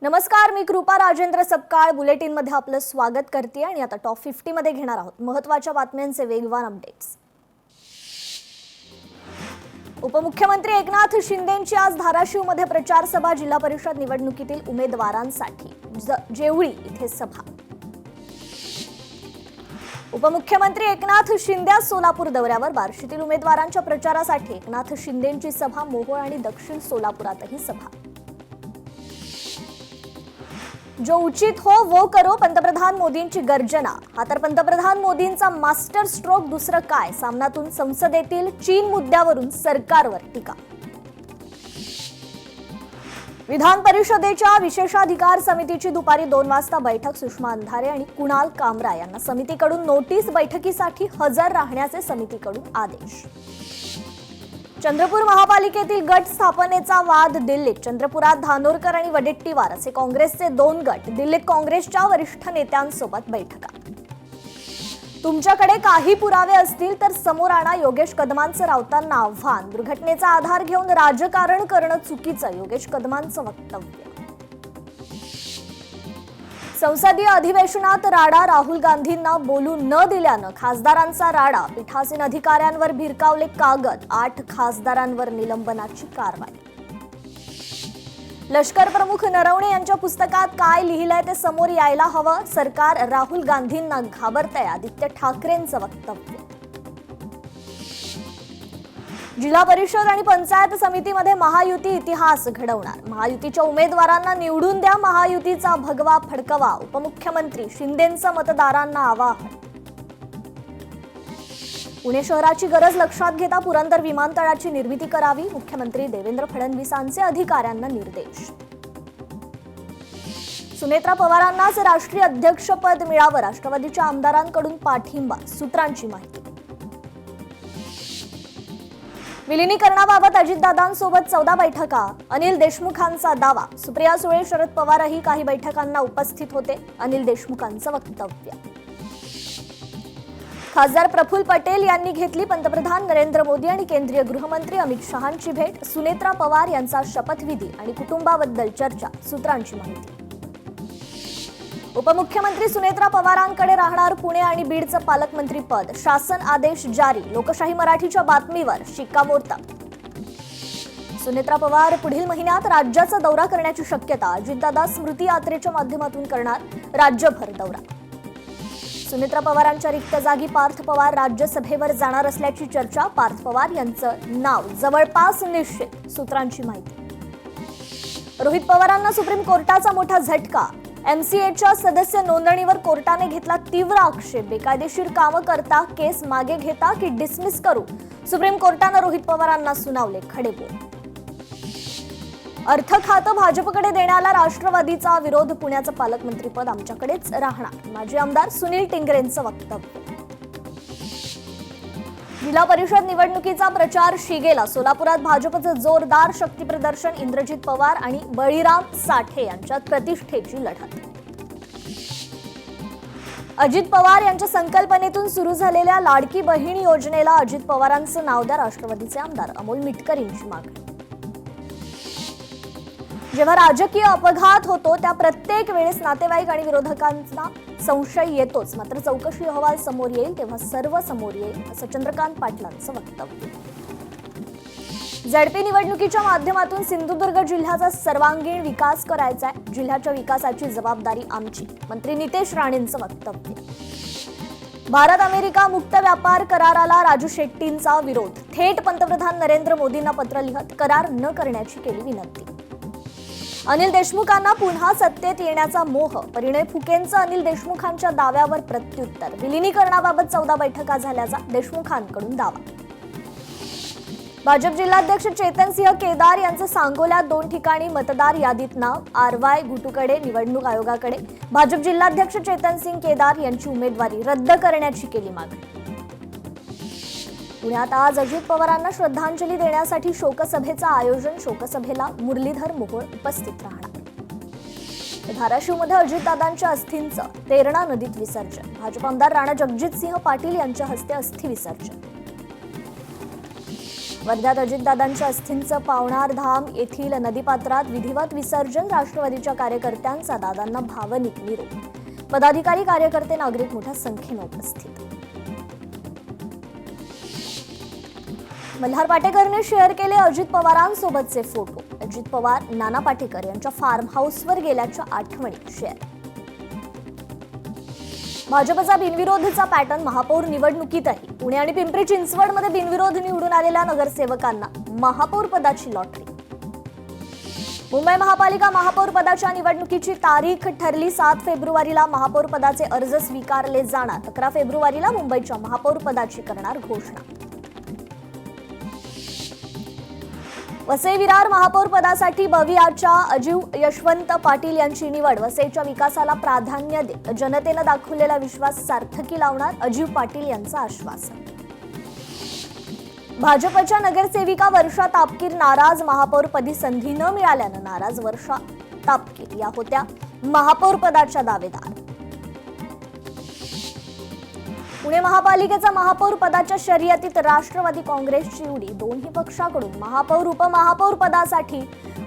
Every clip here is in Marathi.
नमस्कार, मी कृपा राजेंद्र सपकाळ बुलेटिन मध्ये आपलं स्वागत करते आणि आता टॉप 50 मध्ये घेणार आहोत महत्त्वाच्या बातम्यांचे वेगवान अपडेट्स। उपमुख्यमंत्री एकनाथ शिंदेंची आज धाराशिवमध्ये प्रचार सभा, जिल्हा परिषद निवडणुकीतील उमेदवारांसाठी जेवळी इथे सभा। उपमुख्यमंत्री एकनाथ शिंदे सोलापूर दौऱ्यावर, बार्शीतील उमेदवारांच्या प्रचारासाठी एकनाथ शिंदेंची सभा, मोहोळ आणि दक्षिण सोलापुरातही सभा। जो उचित हो वो करो, पंतप्रधान मोदींची गर्जना। हा तर पंतप्रधान मोदींचा मास्टर स्ट्रोक, दुसरं काय? सामनातून संसदेतील चीन मुद्द्यावरून सरकारवर टीका। विधान परिषदेच्या विशेषाधिकार समितीची दुपारी 2 वाजता बैठक, सुषमा अंधारे आणि कुणाल कामरा यांना समितीकडून नोटीस, बैठकीसाठी हजर राहण्याचे समितीकडून आदेश। चंद्रपूर महापालिकेतील गट स्थापनेचा वाद दिल्लीत, चंद्रपुरात धानोरकर आणि वडेट्टीवार असे काँग्रेसचे 2 गट, दिल्लीत काँग्रेसच्या वरिष्ठ नेत्यांसोबत बैठका। तुमच्याकडे काही पुरावे असतील तर समोर आणा, योगेश कदमांचं राऊतांना आव्हान। दुर्घटनेचा आधार घेऊन राजकारण करणं चुकीचं, योगेश कदमांचं वक्तव्य। संसदीय अधिवेशनात राडा, राहुल गांधींना बोलू न दिल्यानं खासदारांचा राडा, पीठासीन अधिकाऱ्यांवर भिरकावले कागद, 8 खासदारांवर निलंबनाची कारवाई। लष्कर प्रमुख नरवणे यांच्या पुस्तकात काय लिहिलंय ते समोर यायला हवं, सरकार राहुल गांधींना घाबरतंय, आदित्य ठाकरेंचं वक्तव्य। जिल्हा परिषद आणि पंचायत समितीमध्ये महायुती इतिहास घडवणार, महायुतीच्या उमेदवारांना निवडून द्या, महायुतीचा भगवा फडकवा, उपमुख्यमंत्री शिंदेंचं मतदारांना आवाहन। पुणे शहराची गरज लक्षात घेता पुरंदर विमानतळाची निर्मिती करावी, मुख्यमंत्री देवेंद्र फडणवीसांचे अधिकाऱ्यांना निर्देश। सुनेत्रा पवारांनाच राष्ट्रीय अध्यक्षपद मिळावं, राष्ट्रवादीच्या आमदारांकडून पाठिंबा, सूत्रांची माहिती। विलिनीकरणाबाबत अजितदादांसोबत 14 बैठका, अनिल देशमुखांचा दावा, सुप्रिया सुळे, शरद पवारही काही बैठकांना उपस्थित होते, अनिल देशमुखांचं वक्तव्य। खासदार प्रफुल्ल पटेल यांनी घेतली पंतप्रधान नरेंद्र मोदी आणि केंद्रीय गृहमंत्री अमित शहांची भेट, सुनेत्रा पवार यांचा शपथविधी आणि कुटुंबाबद्दल चर्चा, सूत्रांची माहिती। उपमुख्यमंत्री सुनेत्रा पवारांकडे राहणार पुणे आणि बीडचं पालकमंत्री पद, शासन आदेश जारी, लोकशाही मराठीच्या बातमीवर शिक्कामोर्तब। सुनेत्रा पवार पुढील महिन्यात राज्याचा दौरा करण्याची शक्यता, अजितदादा स्मृती यात्रेच्या माध्यमातून करणार राज्यभर दौरा। सुनेत्रा पवारांच्या रिक्त जागी पार्थ पवार राज्यसभेवर जाणार असल्याची चर्चा, पार्थ पवार यांचं नाव जवळपास निश्चित, सूत्रांची माहिती। रोहित पवारांना सुप्रीम कोर्टाचा मोठा झटका, एमसीएच्या सदस्य नोंदणीवर कोर्टाने घेतला तीव्र आक्षेप, बेकायदेशीर कामं करता केस मागे घेता की डिसमिस करू, सुप्रीम कोर्टाने रोहित पवारांना सुनावले खडेबोल। अर्थ खातं भाजपकडे देण्याला राष्ट्रवादीचा विरोध, पुण्याचं पालकमंत्रीपद आमच्याकडेच राहणार, माजी आमदार सुनील टिंगरेंचं वक्तव्य। जिल्हा परिषद निवडणुकीचा प्रचार शिगेला, सोलापुरात भाजपचं जोरदार शक्ती प्रदर्शन, इंद्रजित पवार आणि बळीराम साठे यांच्यात प्रतिष्ठेची लढत। अजित पवार यांच्या संकल्पनेतून सुरू झालेल्या लाडकी बहीण योजनेला अजित पवारांचं नाव द्या, राष्ट्रवादीचे आमदार अमोल मिटकरींची मागणी। जेव्हा राजकीय अपघात होतो त्या प्रत्येक वेळेस नातेवाईक आणि विरोधकांना संशय येतोच, मात्र चौकशी अहवाल समोर येईल तेव्हा सर्व समोर येईल, असं चंद्रकांत पाटलांचं वक्तव्य। झडपी निवडणुकीच्या माध्यमातून सिंधुदुर्ग जिल्ह्याचा सर्वांगीण विकास करायचा आहे, जिल्ह्याच्या विकासाची जबाबदारी आमची, मंत्री नितेश राणेंचं वक्तव्य। भारत अमेरिका मुक्त व्यापार कराराला राजू शेट्टींचा विरोध, थेट पंतप्रधान नरेंद्र मोदींना पत्र लिहत करार न करण्याची केली विनंती। अनिल देशमुखांना पुन्हा सत्तेत येण्याचा मोह, परिणय फुकेंचं अनिल देशमुखांच्या दाव्यावर प्रत्युत्तर, विलिनीकरणाबाबत 14 बैठका झाल्याचा देशमुखांकडून दावा। भाजप जिल्हाध्यक्ष चेतनसिंह केदार यांचं सांगोल्यात 2 ठिकाणी मतदार यादीत नाव, आरवाय घुटूकडे निवडणूक आयोगाकडे, भाजप जिल्हाध्यक्ष चेतनसिंह केदार यांची उमेदवारी रद्द करण्याची केली मागणी। पुण्यात आज अजित पवारांना श्रद्धांजली देण्यासाठी शोकसभेचं आयोजन, शोकसभेला मुरलीधर मोहोळ उपस्थित राहणार। धाराशिवमध्ये अजितदादांच्या अस्थींचं तेरणा नदीत विसर्जन, भाजप आमदार राणा जगजितसिंह पाटील यांच्या हस्ते अस्थी विसर्जन। वर्ध्यात अजितदादांच्या अस्थींचं पावणार धाम येथील नदीपात्रात विधिवत विसर्जन. राष्ट्रवादीच्या कार्यकर्त्यांचा दादांना भावनिक निरोप. पदाधिकारी, कार्यकर्ते, नागरिक मोठ्या संख्येने उपस्थित. मल्हार पाटेकरने शेअर केले अजित पवारांसोबतचे फोटो. अजित पवार, नाना पाटेकर यांच्या फार्म हाऊसवर गेल्याच्या आठवणी शेअर. भाजपचा बिनविरोधचा पॅटर्न महापौर निवडणुकीतही. पुणे आणि पिंपरी चिंचवडमध्ये बिनविरोध निवडून आलेल्या नगरसेवकांना महापौर पदाची लॉटरी. मुंबई महापालिका महापौर पदाच्या निवडणुकीची तारीख ठरली. 7 फेब्रुवारीला महापौर पदाचे अर्ज स्वीकारले जाणार. 11 फेब्रुवारीला मुंबईच्या महापौर पदाची करणार घोषणा. वसई विरार महापौर पदासाठी बविआच्या अजीव यशवंत पाटील यांची निवड. वसईच्या विकासाला प्राधान्य देत जनतेनं दाखवलेला विश्वास सार्थकी लावणार. अजीव पाटील यांचं आश्वासन. भाजपच्या नगरसेविका वर्षा तापकीर नाराज. महापौरपदी संधी न मिळाल्यानं नाराज वर्षा तापकीर या होत्या महापौर पदाच्या दावेदार. पुणे महापालिकेचा महापौर पदाच्या शर्यतीत राष्ट्रवादी काँग्रेसची उडी. दोन्ही पक्षाकडून महापौर उपमहापौर पदासाठी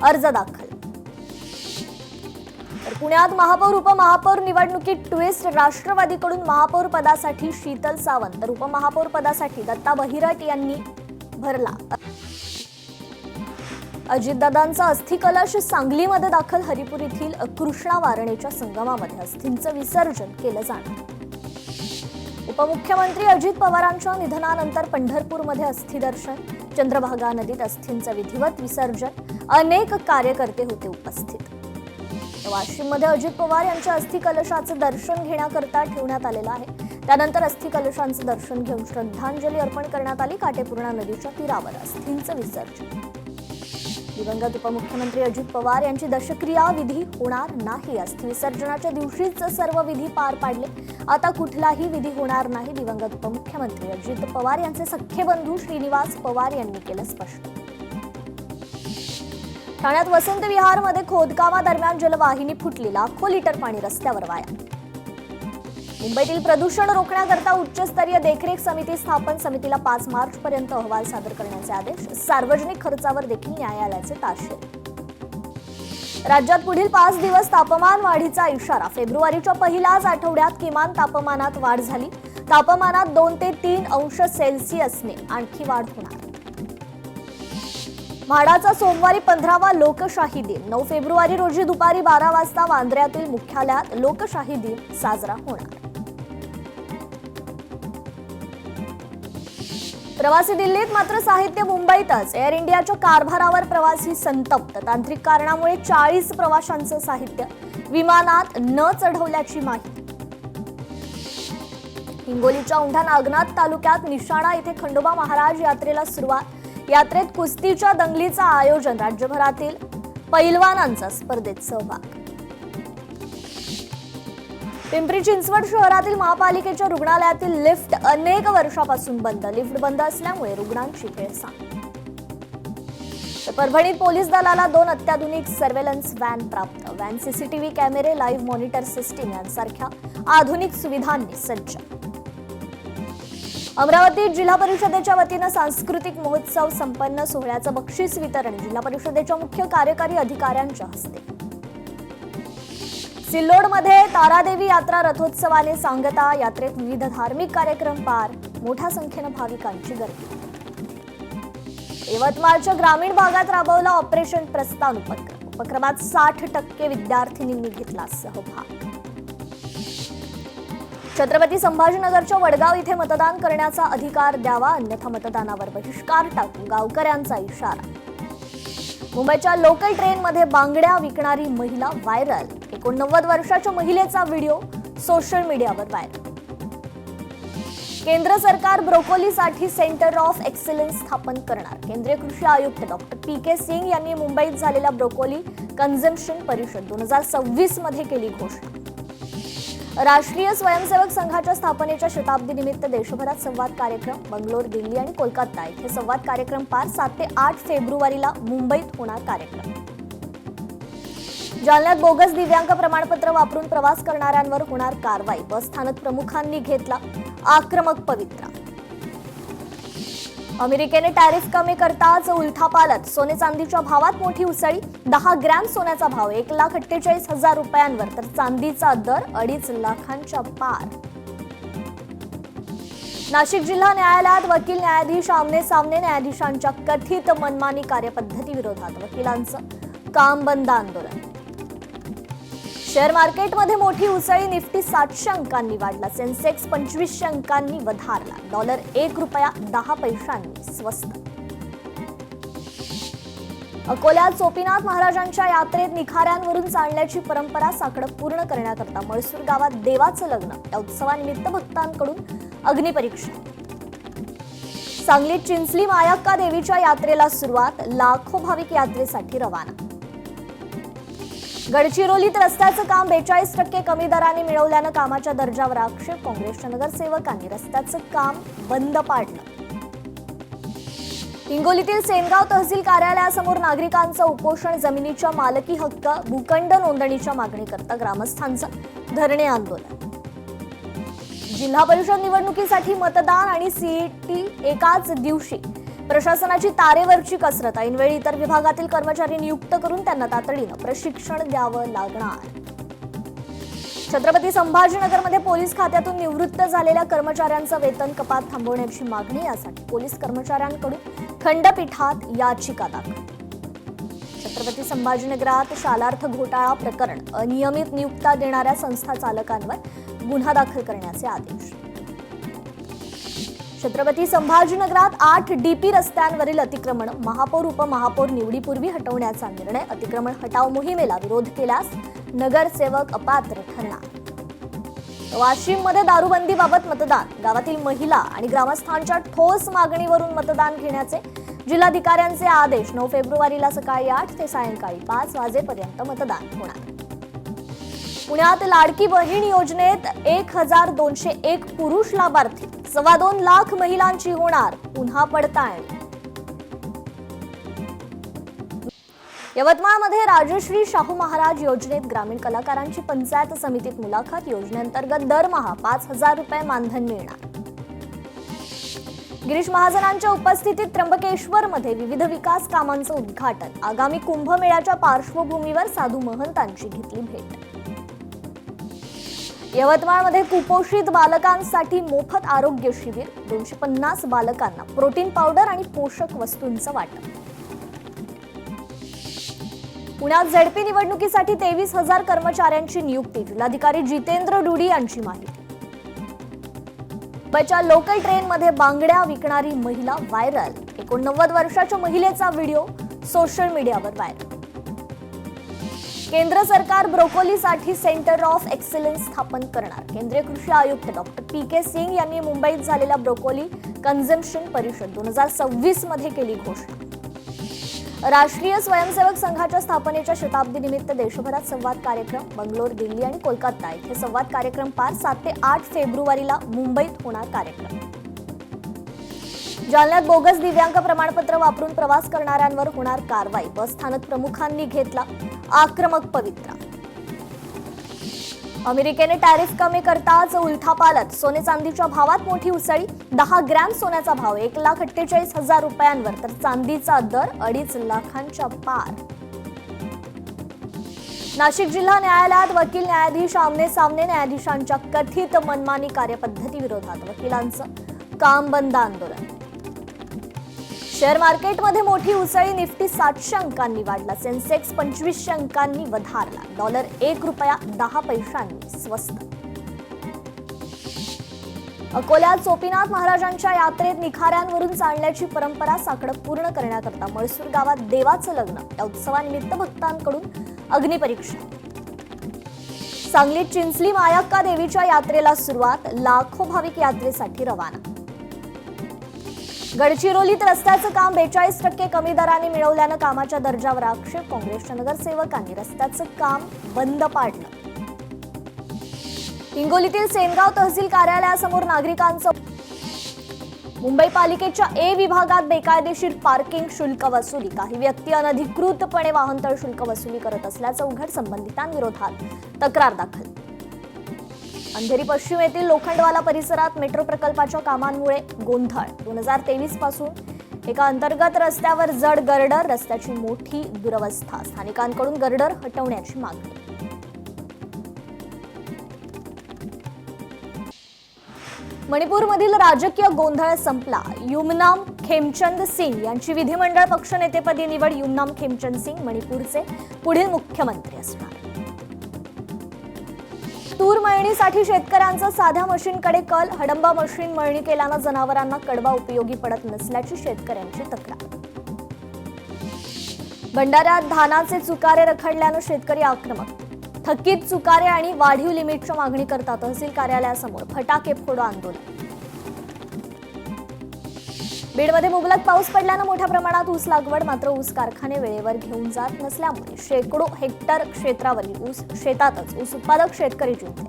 अर्ज दाखल. तर पुण्यात महापौर उपमहापौर निवडणुकीत ट्विस्ट. राष्ट्रवादीकडून महापौर पदासाठी शीतल सावंत तर उपमहापौर पदासाठी दत्ता बहिरट यांनी भरला. अजितदादांचा अस्थिकलश सांगलीमध्ये दाखल. हरिपूर येथील कृष्णा वारणेच्या संगमामध्ये अस्थींचं विसर्जन केलं जाणार. उपमुख्यमंत्री अजित पवारांच्या निधनानंतर पंढरपूरमध्ये अस्थिदर्शन. चंद्रभागा नदीत अस्थींचं विधिवत विसर्जन. अनेक कार्यकर्ते होते उपस्थित. वाशिममध्ये अजित पवार यांच्या अस्थिकलशाचं दर्शन घेण्याकरता ठेवण्यात आलेलं आहे. त्यानंतर अस्थिकलशांचं दर्शन घेऊन श्रद्धांजली अर्पण करण्यात आली. काटेपूर्णा नदीच्या तीरावर अस्थींचं विसर्जन. दिवंगत उपमुख्यमंत्री अजित पवार यांची दशक्रिया विधी होणार नाही. अस्थि विसर्जनाच्या दिवशीच सर्व विधी पार पाडले. आता कुठलाही विधी होणार नाही. दिवंगत उपमुख्यमंत्री अजित पवार यांचे सख्खे बंधू श्रीनिवास पवार यांनी केलं स्पष्ट. ठाण्यात वसंत विहारमध्ये खोदकामादरम्यान जलवाहिनी फुटली. लाखो लिटर पाणी रस्त्यावर वाया. मुंबईतील प्रदूषण रोखण्याकरता उच्चस्तरीय देखरेख समिती स्थापन. समितीला 5 मार्च पर्यंत अहवाल सादर करण्याचे आदेश. सार्वजनिक खर्चावर देखील न्यायालयाचे ताशेरे. राज्यात पुढील 5 दिवस तापमान वाढीचा इशारा. फेब्रुवारीच्या पहिल्याच आठवड्यात किमान तापमानात वाढ झाली. तापमानात 2 ते 3 अंश सेल्सिअसने आणखी वाढ होणार. म्हाडाचा सोमवारी 15वा लोकशाही दिन. 9 फेब्रुवारी रोजी दुपारी 12 वाजता वांद्र्यातील मुख्यालयात लोकशाही दिन साजरा होणार. प्रवासी दिल्लीत मात्र साहित्य मुंबईतच. एअर इंडियाच्या कारभारावर प्रवासी संतप्त. तांत्रिक कारणामुळे 40 प्रवाशांचं साहित्य विमानात न चढवल्याची माहिती. हिंगोलीच्या औंढा नागनाथ तालुक्यात निशाणा येथे खंडोबा महाराज यात्रेला सुरुवात. यात्रेत कुस्तीच्या दंगलीचं आयोजन. राज्यभरातील पैलवानांचा स्पर्धेत सहभाग. पिंपरी चिंचवड शहरातील महापालिकेच्या रुग्णालयातील लिफ्ट अनेक वर्षापासून बंद. लिफ्ट बंद असल्यामुळे रुग्णांची हेळसांड. परभणीत पोलीस दलाला 2 अत्याधुनिक सर्व्हेलन्स व्हॅन प्राप्त. व्हॅन सीसीटीव्ही कॅमेरे, लाईव्ह मॉनिटर सिस्टीम यांसारख्या आधुनिक सुविधांनी सज्ज. अमरावतीत जिल्हा परिषदेच्या वतीनं सांस्कृतिक महोत्सव संपन्न. सोहळ्याचं बक्षीस वितरण जिल्हा परिषदेच्या मुख्य कार्यकारी अधिकाऱ्यांच्या हस्ते. सिल्लोडमध्ये तारादेवी यात्रा रथोत्सवाने सांगता. यात्रेत विविध धार्मिक कार्यक्रम पार. मोठ्या संख्येनं भाविकांची गर्दी. यवतमाळच्या ग्रामीण भागात राबवला ऑपरेशन प्रस्थान उपक्रम. उपक्रमात 60% विद्यार्थिनींनी घेतला सहभाग. छत्रपती संभाजीनगरच्या वडगाव इथे मतदान करण्याचा अधिकार द्यावा, अन्यथा मतदानावर बहिष्कार टाकू, गावकऱ्यांचा इशारा. मुंबईच्या लोकल ट्रेनमध्ये बांगड्या विकणारी महिला व्हायरल. 89 वर्षाच्या महिलेचा व्हिडिओ सोशल मीडियावर व्हायरल. केंद्र सरकार ब्रोकोलीसाठी सेंटर ऑफ एक्सलन्स स्थापन करणार. केंद्रीय कृषी आयुक्त डॉक्टर PK सिंग यांनी मुंबईत झालेल्या ब्रोकोली कन्झम्पशन परिषद 2026 मध्ये केली घोषणा. राष्ट्रीय स्वयंसेवक संघाच्या स्थापनेच्या शताब्दी निमित्त देशभरात संवाद कार्यक्रम. बंगलोर, दिल्ली आणि कोलकाता इथे संवाद कार्यक्रम पार. 7 ते 8 फेब्रुवारीला मुंबईत होणार कार्यक्रम. जालन्यात बोगस दिव्यांग प्रमाणपत्र वापरून प्रवास करणाऱ्यांवर होणार कारवाई. बस स्थानक प्रमुखांनी घेतला आक्रमक पवित्रा. अमेरिकेने टॅरिफ कमी करताच उलथापालट, सोने चांदीच्या भावात मोठी उसळी. 10 ग्रॅम सोन्याचा भाव 1,48,000 रुपयांवर, तर चांदीचा दर 2.5 लाखांच्या पार. नाशिक जिल्हा न्यायालयात वकील न्यायाधीश आमने सामने. न्यायाधीशांच्या कथित मनमानी कार्यपद्धती विरोधात वकिलांचं काम बंद आंदोलन. शेअर मार्केटमध्ये मोठी उसळी. निफ्टी 700 अंकांनी वाढला. सेन्सेक्स 2500 अंकांनी वधारला. डॉलर $1.10 स्वस्त. अकोल्यात सोपीनाथ महाराजांच्या यात्रेत निखाऱ्यांवरून चालण्याची परंपरा साकडं पूर्ण करण्याकरता मळसूर गावात देवाचं लग्न. या उत्सवानिमित्त भक्तांकडून अग्निपरीक्षा. सांगलीत चिंचली मायक्का देवीच्या यात्रेला सुरुवात. लाखो भाविक यात्रेसाठी रवाना. गडचिरोलीत रस्त्याचं काम 42% कमी दराने मिळवल्यानं कामाच्या दर्जावर आक्षेप. काँग्रेसच्या नगरसेवकांनी रस्त्याचं काम बंद पाडलं. हिंगोलीतील सेनगाव तहसील कार्यालयासमोर नागरिकांचं उपोषण. जमिनीच्या मालकी हक्क भूखंड नोंदणीच्या मागणीकरता ग्रामस्थांचं धरणे आंदोलन. जिल्हा परिषद निवडणुकीसाठी मतदान आणि सीईटी एकाच दिवशी. प्रशासनाची तारेवरची कसरत. ऐनवेळी इतर विभागातील कर्मचारी नियुक्त करून त्यांना तातडीनं प्रशिक्षण द्यावं लागणार. छत्रपती संभाजीनगरमध्ये पोलीस खात्यातून निवृत्त झालेल्या कर्मचाऱ्यांचं वेतन कपात थांबवण्याची मागणी. यासाठी पोलीस कर्मचाऱ्यांकडून खंडपीठात याचिका दाखल. छत्रपती संभाजीनगरात शालार्थ घोटाळा प्रकरण. अनियमित नियुक्त्या देणाऱ्या संस्था चालकांवर गुन्हा दाखल करण्याचे आदेश. छत्रपती संभाजीनगरात 8 डीपी रस्त्यांवरील अतिक्रमण. महापौर उपमहापौर निवडीपूर्वी हटवण्याचा निर्णय. अतिक्रमण हटाव मोहिमेला विरोध केल्यास नगरसेवक अपात्र ठरणार. वाशिममध्ये दारूबंदीबाबत मतदान. गावातील महिला आणि ग्रामस्थांच्या ठोस मागणीवरून मतदान घेण्याचे जिल्हाधिकाऱ्यांचे आदेश. 9 फेब्रुवारीला सकाळी 8 ते सायंकाळी 5 वाजेपर्यंत मतदान होणार. पुण्यात लाडकी बहीण योजनेत 1,201 पुरुष लाभार्थी. 2.25 लाख महिलांची होणार पुन्हा पडताळणी. यवतमाळमध्ये राजश्री शाहू महाराज योजनेत ग्रामीण कलाकारांची पंचायत समितीत मुलाखत. योजनेअंतर्गत दरमहा 5,000 रुपये मानधन मिळणार. गिरीश महाजनांच्या उपस्थितीत त्र्यंबकेश्वरमध्ये विविध विकास कामांचं उद्घाटन. आगामी कुंभमेळ्याच्या पार्श्वभूमीवर साधू महंतांची घेतली भेट. यवतमाळमध्ये कुपोषित बालकांसाठी मोफत आरोग्य शिबिर. 250 बालकांना प्रोटीन पावडर आणि पोषक वस्तूंचं वाटप. पुण्यात झेडपी निवडणुकीसाठी 23,000 कर्मचाऱ्यांची नियुक्ती. जिल्हाधिकारी जितेंद्र डुडी यांची माहिती. मुंबईच्या लोकल ट्रेनमध्ये बांगड्या विकणारी महिला व्हायरल. 89 वर्षाच्या महिलेचा व्हिडिओ सोशल मीडियावर व्हायरल. केंद्र सरकार ब्रोकोलीसाठी सेंटर ऑफ एक्सलन्स स्थापन करणार. केंद्रीय कृषी आयुक्त डॉक्टर PK सिंग यांनी मुंबईत झालेल्या ब्रोकोली कन्झम्पशन परिषद 2026 मध्ये केली घोषणा. राष्ट्रीय स्वयंसेवक संघाच्या स्थापनेच्या शताब्दीनिमित्त देशभरात संवाद कार्यक्रम. बंगलोर, दिल्ली आणि कोलकाता इथे संवाद कार्यक्रम पार. 7 ते 8 फेब्रुवारीला मुंबईत होणार कार्यक्रम. जालन्यात बोगस दिव्यांग प्रमाणपत्र वापरून प्रवास करणाऱ्यांवर होणार कारवाई. बस स्थानक प्रमुखांनी घेतला आक्रमक पवित्रा. अमेरिकेने टॅरिफ कमी करताच उलथापालट, सोने चांदीच्या भावात मोठी उसळी. 10 ग्रॅम सोन्याचा भाव 1,48,000 रुपयांवर, तर चांदीचा दर 2.5 लाखांच्या पार. नाशिक जिल्हा न्यायालयात वकील न्यायाधीश आमने सामने. न्यायाधीशांच्या कथित मनमानी कार्यपद्धती विरोधात वकिलांचं काम बंद आंदोलन. शेअर मार्केटमध्ये मोठी उसळी. निफ्टी 700 अंकांनी वाढला. सेन्सेक्स 2500 अंकांनी वधारला. डॉलर $1.10 स्वस्त. अकोल्यात सोपीनाथ महाराजांच्या यात्रेत निखाऱ्यांवरून चालण्याची परंपरा साकडं पूर्ण करण्याकरता मळसूर गावात देवाचं लग्न. या उत्सवानिमित्त भक्तांकडून अग्निपरीक्षा. सांगलीत चिंचली मायक्का देवीच्या यात्रेला सुरुवात. लाखो भाविक यात्रेसाठी रवाना. गडचिरोलीत रस्त्याचं काम 42% कमी दराने मिळवल्यानं कामाच्या दर्जावर आक्षेप. काँग्रेसच्या नगरसेवकांनी रस्त्याचं काम बंद पाडलं. हिंगोलीतील सेनगाव तहसील कार्यालयासमोर नागरिकांचं. मुंबई पालिकेच्या A विभागात बेकायदेशीर पार्किंग शुल्क वसुली. काही व्यक्ती अनधिकृतपणे वाहनतळ शुल्क वसुली करत असल्याचं उघड. संबंधितांविरोधात तक्रार दाखल. अंधेरी पश्चिम येथील लोखंडवाला परिसरात मेट्रो प्रकल्पाच्या कामांमुळे गोंधळ. 2023 पासून एका अंतर्गत रस्त्यावर जड गर्डर, रस्त्याची मोठी दुरवस्था, स्थानिकांकडून गर्डर हटवण्याची मागणी. मणिपूरमधील राजकीय गोंधळ संपला. युमनाम खेमचंद सिंग यांची विधिमंडळ पक्षनेतेपदी निवड. युमनाम खेमचंद सिंग मणिपूरचे पुढील मुख्यमंत्री असणार. तूर मळणीसाठी शेतकऱ्यांचा साध्या मशीनकडे कल. हडंबा मशीन मळणी केल्यानं जनावरांना कडबा उपयोगी पडत नसल्याची शेतकऱ्यांची तक्रार. भंडाऱ्यात धानाचे चुकारे रखडल्यानं शेतकरी आक्रमक. थकीत चुकारे आणि वाढीव लिमिटच्या मागणीकरता तहसील कार्यालयासमोर फटाके फोडो आंदोलन. बीडमध्ये मुबलक पाऊस पडल्यानं मोठ्या प्रमाणात ऊस लागवड. मात्र ऊस कारखाने वेळेवर घेऊन जात नसल्यामुळे शेकडो हेक्टर क्षेत्रावरील ऊस शेतातच ऊस उत्पादक शेतकरी चिंतेत.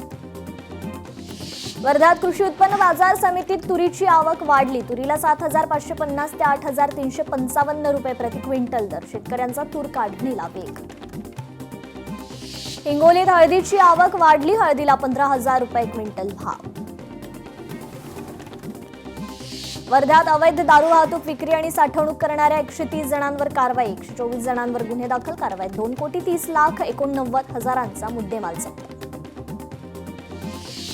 वर्ध्यात कृषी उत्पन्न बाजार समितीत तुरीची आवक वाढली. तुरीला 7,550 ते 8,355 रुपये प्रति क्विंटल दर. शेतकऱ्यांचा तूर काढणीला वेग. हिंगोलीत हळदीची आवक वाढली. हळदीला 15,000 रुपये क्विंटल भाव. वर्ध्यात अवैध दारू वाहतूक, विक्री आणि साठवणूक करणाऱ्या 130 जणांवर कारवाई. 124 जणांवर गुन्हे दाखल. कारवाईत 2,30,89,000चा मुद्देमाल जप्त.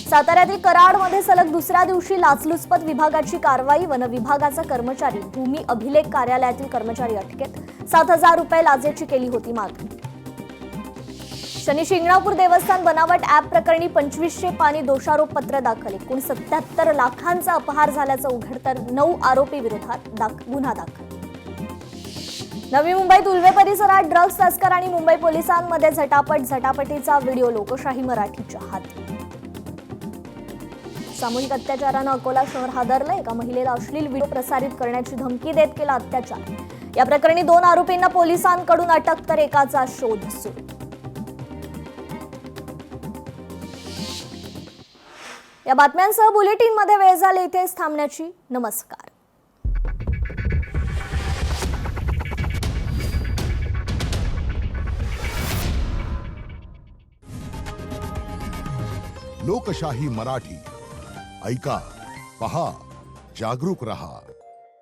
साताऱ्यातील कराडमध्ये सलग दुसऱ्या दिवशी लाचलुचपत विभागाची कारवाई. वन विभागाचा कर्मचारी भूमी अभिलेख कार्यालयातील कर्मचारी अटकेत. 7,000 रुपये लाचेची केली होती मागणी. शनी शिंगणापूर देवस्थान बनावट ॲप प्रकरणी 2500 पानी दोषारोप पत्र दाखल. एकूण 77 लाखांचा अपहार झाल्याचं उघड, तर 9 आरोपी विरोधात गुन्हा दाखल. नवी मुंबईत उल्वे परिसरात ड्रग्ज तस्कर आणि मुंबई पोलिसांमध्ये झटापट. झटापटीचा व्हिडिओ लोकशाही मराठीच्या हाती. सामूहिक अत्याचारानं अकोला शहर हादरलं. एका महिलेला अश्लील व्हिडिओ प्रसारित करण्याची धमकी देत केला अत्याचार. या प्रकरणी 2 आरोपींना पोलिसांकडून अटक, तर एकाचा शोध सुरू. या बातम्यांसह बुलेटिनमध्ये वेळ झाली इथेच थांबण्याची. नमस्कार. लोकशाही मराठी ऐका, पहा, जागरूक रहा.